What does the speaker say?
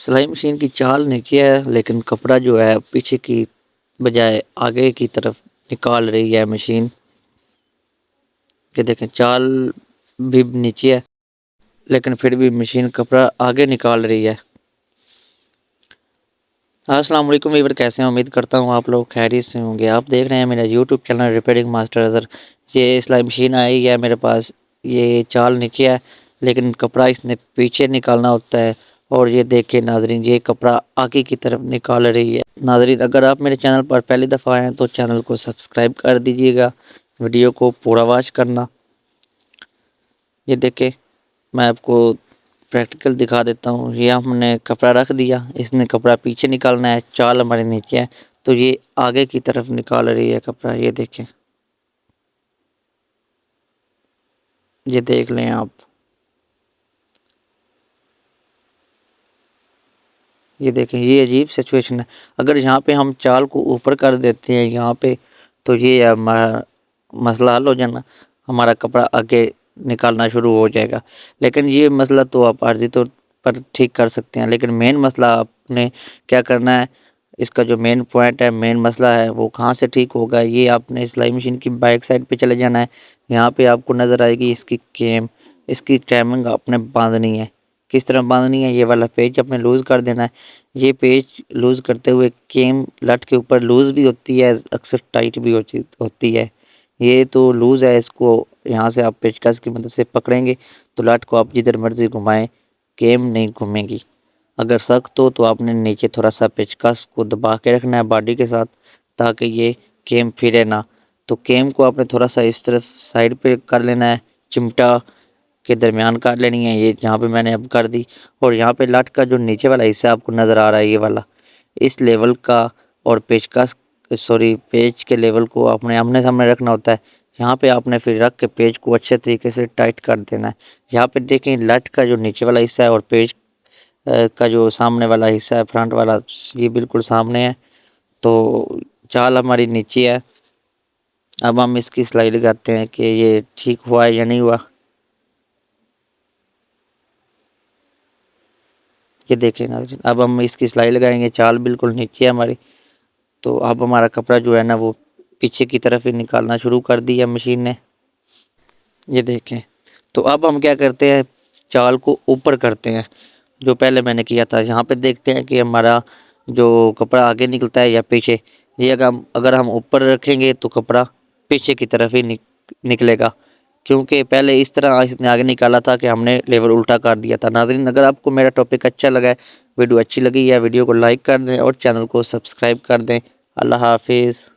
सिलाई मशीन की चाल नीचे है, लेकिन कपड़ा जो है पीछे की बजाय आगे की तरफ निकाल रही है मशीन। ये देखें, चाल भी नीचे है लेकिन फिर भी मशीन कपड़ा आगे निकाल रही है। अस्सलाम वालेकुम वीवर, कैसे हैं? उम्मीद करता हूँ आप लोग खैरियत से होंगे। आप देख रहे हैं मेरा YouTube channel repairing master Azhar. ये सिलाई मशीन आई है मेरे पास। ये चाल नीचे है लेकिन कपड़ा इसने पीछे निकालना होता है। और ये देखिए नाजरीन, ये कपड़ा आगे की तरफ निकाल रही है। नाजरीन, अगर आप मेरे चैनल पर पहली दफ़ा आए हैं तो चैनल को सब्सक्राइब कर दीजिएगा, वीडियो को पूरा वॉच करना। ये देखे, मैं आपको प्रैक्टिकल दिखा देता हूँ। ये हमने कपड़ा रख दिया, इसने कपड़ा पीछे निकालना है, चाल हमारे नीचे है तो ये आगे की तरफ निकाल रही है कपड़ा। ये देखें, ये देख लें आप। ये देखें, ये अजीब सिचुएशन है। अगर यहाँ पे हम चाल को ऊपर कर देते हैं यहाँ पे, तो ये हमारा मसला हल हो जाना, हमारा कपड़ा आगे निकालना शुरू हो जाएगा। लेकिन ये मसला तो आप आर्जी तौर पर ठीक कर सकते हैं, लेकिन मेन मसला आपने क्या करना है, इसका जो मेन पॉइंट है, मेन मसला है, वो कहाँ से ठीक होगा। ये आपने सिलाई मशीन की बैक साइड पे चले जाना है। यहाँ पे आपको नज़र आएगी इसकी केम, इसकी टाइमिंग आपने बांधनी है। किस तरह बांधनी है, ये वाला पेज आपने लूज़ कर देना है। ये पेज लूज़ करते हुए केम लट के ऊपर लूज़ भी होती है, अक्सर टाइट भी होती है। ये तो लूज़ है, इसको यहाँ से आप पेचकस की मदद से पकड़ेंगे तो लट को आप जिधर मर्जी घुमाएं, केम नहीं घूमेगी। अगर सख्त हो तो आपने नीचे थोड़ा सा पेचकस को दबा के रखना है बॉडी के साथ, ताकि ये केम फिरे ना। तो केम को आपने थोड़ा सा इस तरफ साइड पे कर लेना है, चिमटा के दरमियान कर लेनी है। ये यहाँ पे मैंने अब कर दी। और यहाँ पे लट का जो नीचे वाला हिस्सा आपको नज़र आ रहा है, ये वाला, इस लेवल का और पेचकस पेज के लेवल को आपने आमने सामने रखना होता है। यहाँ पे आपने फिर रख के पेज को अच्छे तरीके से टाइट कर देना है। यहाँ पे देखें, लट का जो नीचे वाला हिस्सा है और पेज का जो सामने वाला हिस्सा है, फ्रंट वाला, ये बिल्कुल सामने है। तो चाल हमारी नीचे है। अब हम इसकी सिलाई लगाते हैं कि ये ठीक हुआ है या नहीं हुआ। ये देखें नाज़रीन, अब हम इसकी सिलाई लगाएंगे। चाल बिल्कुल नीचे है हमारी। तो अब हमारा कपड़ा जो है ना, वो पीछे की तरफ ही निकालना शुरू कर दिया मशीन ने। ये देखें, तो अब हम क्या करते हैं, चाल को ऊपर करते हैं जो पहले मैंने किया था। यहाँ पे देखते हैं कि हमारा जो कपड़ा आगे निकलता है या पीछे। ये अगर हम ऊपर रखेंगे तो कपड़ा पीछे की तरफ ही निकलेगा, क्योंकि पहले इस तरह इसने आगे निकाला था कि हमने लेवल उल्टा कर दिया था। नाज़रीन, अगर आपको मेरा टॉपिक अच्छा लगा है, वीडियो अच्छी लगी है, वीडियो को लाइक कर दें और चैनल को सब्सक्राइब कर दें। अल्लाह हाफिज़।